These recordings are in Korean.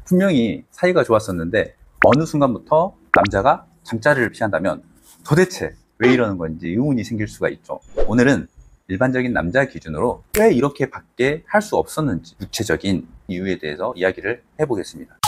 분명히 사이가 좋았었는데 어느 순간부터 남자가 잠자리를 피한다면 도대체 왜 이러는 건지 의문이 생길 수가 있죠. 오늘은 일반적인 남자 기준으로 왜 이렇게밖에 할 수 없었는지 구체적인 이유에 대해서 이야기를 해보겠습니다.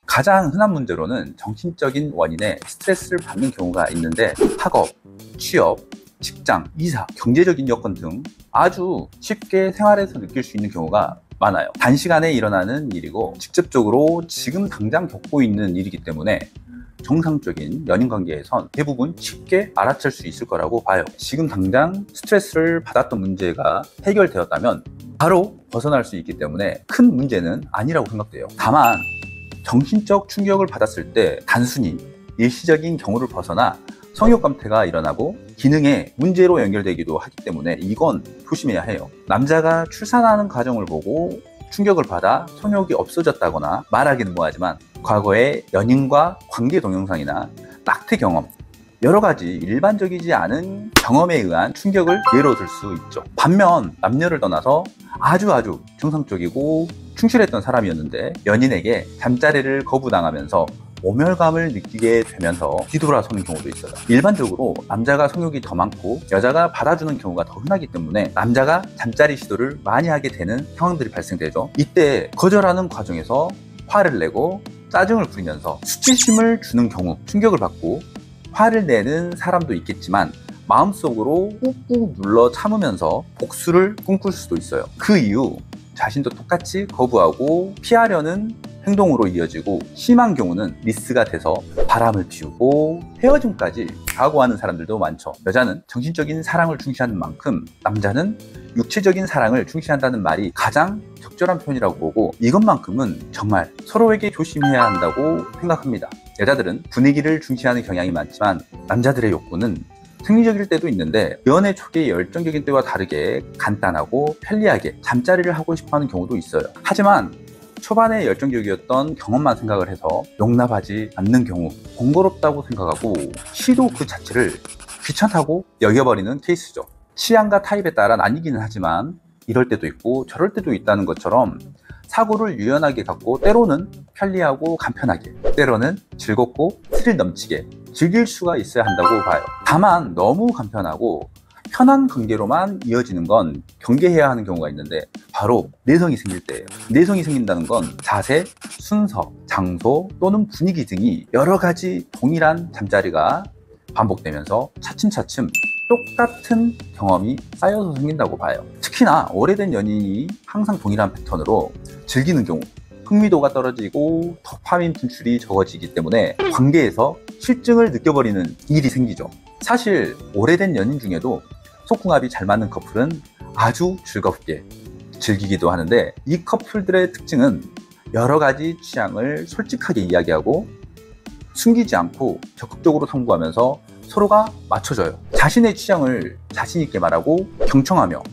가장 흔한 문제로는 정신적인 원인에 스트레스를 받는 경우가 있는데, 학업, 취업, 직장, 이사, 경제적인 여건 등 아주 쉽게 생활에서 느낄 수 있는 경우가 많아요. 단시간에 일어나는 일이고 직접적으로 지금 당장 겪고 있는 일이기 때문에 정상적인 연인관계에선 대부분 쉽게 알아챌 수 있을 거라고 봐요. 지금 당장 스트레스를 받았던 문제가 해결되었다면 바로 벗어날 수 있기 때문에 큰 문제는 아니라고 생각돼요. 다만 정신적 충격을 받았을 때 단순히 일시적인 경우를 벗어나 성욕 감퇴가 일어나고 기능에 문제로 연결되기도 하기 때문에 이건 조심해야 해요. 남자가 출산하는 과정을 보고 충격을 받아 성욕이 없어졌다거나 말하기는 뭐하지만 과거의 연인과 관계 동영상이나 낙태 경험, 여러 가지 일반적이지 않은 경험에 의한 충격을 예로 들 수 있죠. 반면 남녀를 떠나서 아주 정상적이고 충실했던 사람이었는데 연인에게 잠자리를 거부당하면서 모멸감을 느끼게 되면서 뒤돌아서는 경우도 있어요. 일반적으로 남자가 성욕이 더 많고 여자가 받아주는 경우가 더 흔하기 때문에 남자가 잠자리 시도를 많이 하게 되는 상황들이 발생되죠. 이때 거절하는 과정에서 화를 내고 짜증을 부리면서 수치심을 주는 경우, 충격을 받고 화를 내는 사람도 있겠지만 마음속으로 꾹꾹 눌러 참으면서 복수를 꿈꿀 수도 있어요. 그 이후 자신도 똑같이 거부하고 피하려는 행동으로 이어지고 심한 경우는 미스가 돼서 바람을 피우고 헤어짐까지 각오하는 사람들도 많죠. 여자는 정신적인 사랑을 중시하는 만큼 남자는 육체적인 사랑을 중시한다는 말이 가장 적절한 표현이라고 보고 이것만큼은 정말 서로에게 조심해야 한다고 생각합니다. 여자들은 분위기를 중시하는 경향이 많지만 남자들의 욕구는 생리적일 때도 있는데 연애 초기의 열정적인 때와 다르게 간단하고 편리하게 잠자리를 하고 싶어하는 경우도 있어요. 하지만 초반에 열정적이었던 경험만 생각을 해서 용납하지 않는 경우, 번거롭다고 생각하고 시도 그 자체를 귀찮다고 여겨버리는 케이스죠. 취향과 타입에 따라 나뉘기는 하지만 이럴 때도 있고 저럴 때도 있다는 것처럼 사고를 유연하게 갖고 때로는 편리하고 간편하게, 때로는 즐겁고 스릴 넘치게 즐길 수가 있어야 한다고 봐요. 다만 너무 간편하고 편한 관계로만 이어지는 건 경계해야 하는 경우가 있는데 바로 내성이 생길 때예요. 내성이 생긴다는 건 자세, 순서, 장소 또는 분위기 등이 여러 가지 동일한 잠자리가 반복되면서 차츰 똑같은 경험이 쌓여서 생긴다고 봐요. 특히나 오래된 연인이 항상 동일한 패턴으로 즐기는 경우 흥미도가 떨어지고 도파민 분출이 적어지기 때문에 관계에서 실증을 느껴버리는 일이 생기죠. 사실 오래된 연인 중에도 속궁합이 잘 맞는 커플은 아주 즐겁게 즐기기도 하는데 이 커플들의 특징은 여러 가지 취향을 솔직하게 이야기하고 숨기지 않고 적극적으로 탐구하면서 서로가 맞춰져요. 자신의 취향을 자신 있게 말하고 경청하며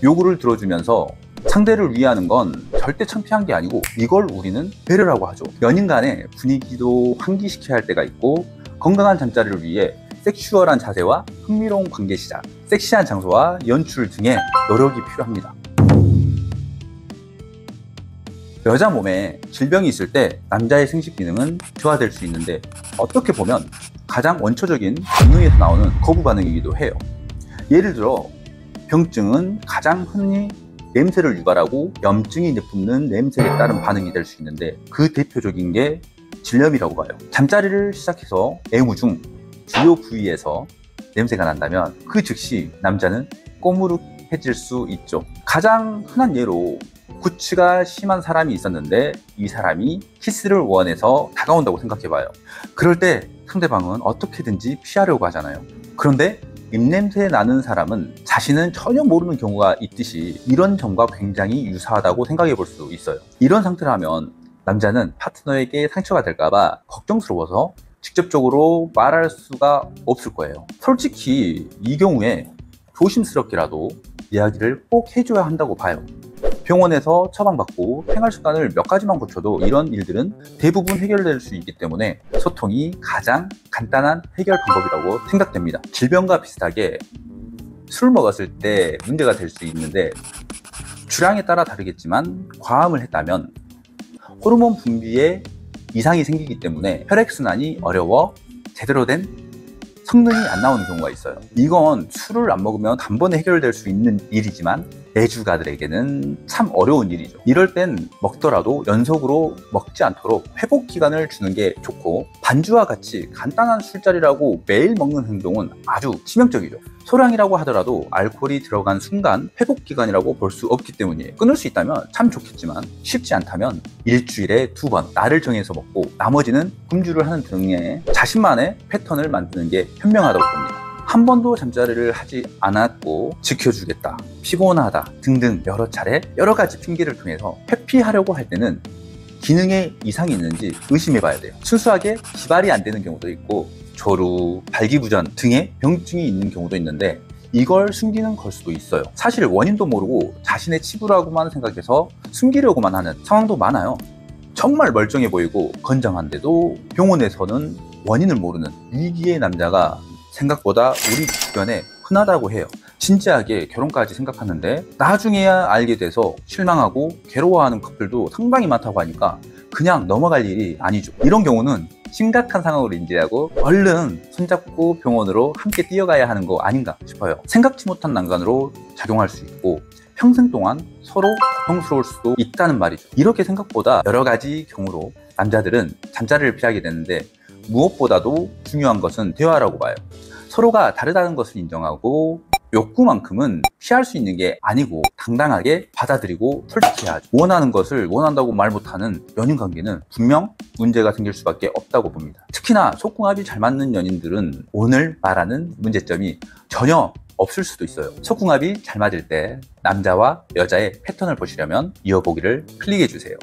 요구를 들어주면서 상대를 위하는 건 절대 창피한 게 아니고 이걸 우리는 배려라고 하죠. 연인 간의 분위기도 환기시켜야 할 때가 있고 건강한 잠자리를 위해 섹슈얼한 자세와 흥미로운 관계 시작, 섹시한 장소와 연출 등의 노력이 필요합니다. 여자 몸에 질병이 있을 때 남자의 생식 기능은 저하될 수 있는데 어떻게 보면 가장 원초적인 본능에서 나오는 거부 반응이기도 해요. 예를 들어 병증은 가장 흔히 냄새를 유발하고 염증이 내뿜는 냄새에 따른 반응이 될 수 있는데 그 대표적인 게 질염이라고 봐요. 잠자리를 시작해서 애무 중 주요 부위에서 냄새가 난다면 그 즉시 남자는 꼬무룩해질 수 있죠. 가장 흔한 예로 구취가 심한 사람이 있었는데 이 사람이 키스를 원해서 다가온다고 생각해봐요. 그럴 때 상대방은 어떻게든지 피하려고 하잖아요. 그런데 입냄새 나는 사람은 자신은 전혀 모르는 경우가 있듯이 이런 점과 굉장히 유사하다고 생각해 볼 수 있어요. 이런 상태라면 남자는 파트너에게 상처가 될까봐 걱정스러워서 직접적으로 말할 수가 없을 거예요. 솔직히 이 경우에 조심스럽게라도 이야기를 꼭 해줘야 한다고 봐요. 병원에서 처방받고 생활 습관을 몇 가지만 고쳐도 이런 일들은 대부분 해결될 수 있기 때문에 소통이 가장 간단한 해결 방법이라고 생각됩니다. 질병과 비슷하게 술 먹었을 때 문제가 될 수 있는데 주량에 따라 다르겠지만 과음을 했다면 호르몬 분비에 이상이 생기기 때문에 혈액순환이 어려워 제대로 된 성능이 안 나오는 경우가 있어요. 이건 술을 안 먹으면 단번에 해결될 수 있는 일이지만 내주가들에게는 참 어려운 일이죠. 이럴 땐 먹더라도 연속으로 먹지 않도록 회복 기간을 주는 게 좋고, 반주와 같이 간단한 술자리라고 매일 먹는 행동은 아주 치명적이죠. 소량이라고 하더라도 알코올이 들어간 순간 회복 기간이라고 볼 수 없기 때문이에요. 끊을 수 있다면 참 좋겠지만 쉽지 않다면 일주일에 2번 날을 정해서 먹고 나머지는 금주를 하는 등의 자신만의 패턴을 만드는 게 현명하다고 봅니다. 한 번도 잠자리를 하지 않았고 지켜주겠다, 피곤하다 등등 여러 차례 여러 가지 핑계를 통해서 회피하려고 할 때는 기능에 이상이 있는지 의심해 봐야 돼요. 순수하게 기발이 안 되는 경우도 있고 조루, 발기부전 등의 병증이 있는 경우도 있는데 이걸 숨기는 걸 수도 있어요. 사실 원인도 모르고 자신의 치부라고만 생각해서 숨기려고만 하는 상황도 많아요. 정말 멀쩡해 보이고 건장한데도 병원에서는 원인을 모르는 위기의 남자가 생각보다 우리 주변에 흔하다고 해요. 진지하게 결혼까지 생각하는데 나중에야 알게 돼서 실망하고 괴로워하는 커플도 상당히 많다고 하니까 그냥 넘어갈 일이 아니죠. 이런 경우는 심각한 상황으로 인지하고 얼른 손잡고 병원으로 함께 뛰어가야 하는 거 아닌가 싶어요. 생각지 못한 난관으로 작용할 수 있고 평생 동안 서로 고통스러울 수도 있다는 말이죠. 이렇게 생각보다 여러 가지 경우로 남자들은 잠자리를 피하게 되는데 무엇보다도 중요한 것은 대화라고 봐요. 서로가 다르다는 것을 인정하고 욕구만큼은 피할 수 있는 게 아니고 당당하게 받아들이고 솔직해야죠. 원하는 것을 원한다고 말 못하는 연인 관계는 분명 문제가 생길 수밖에 없다고 봅니다. 특히나 속궁합이 잘 맞는 연인들은 오늘 말하는 문제점이 전혀 없을 수도 있어요. 속궁합이 잘 맞을 때 남자와 여자의 패턴을 보시려면 이어보기를 클릭해 주세요.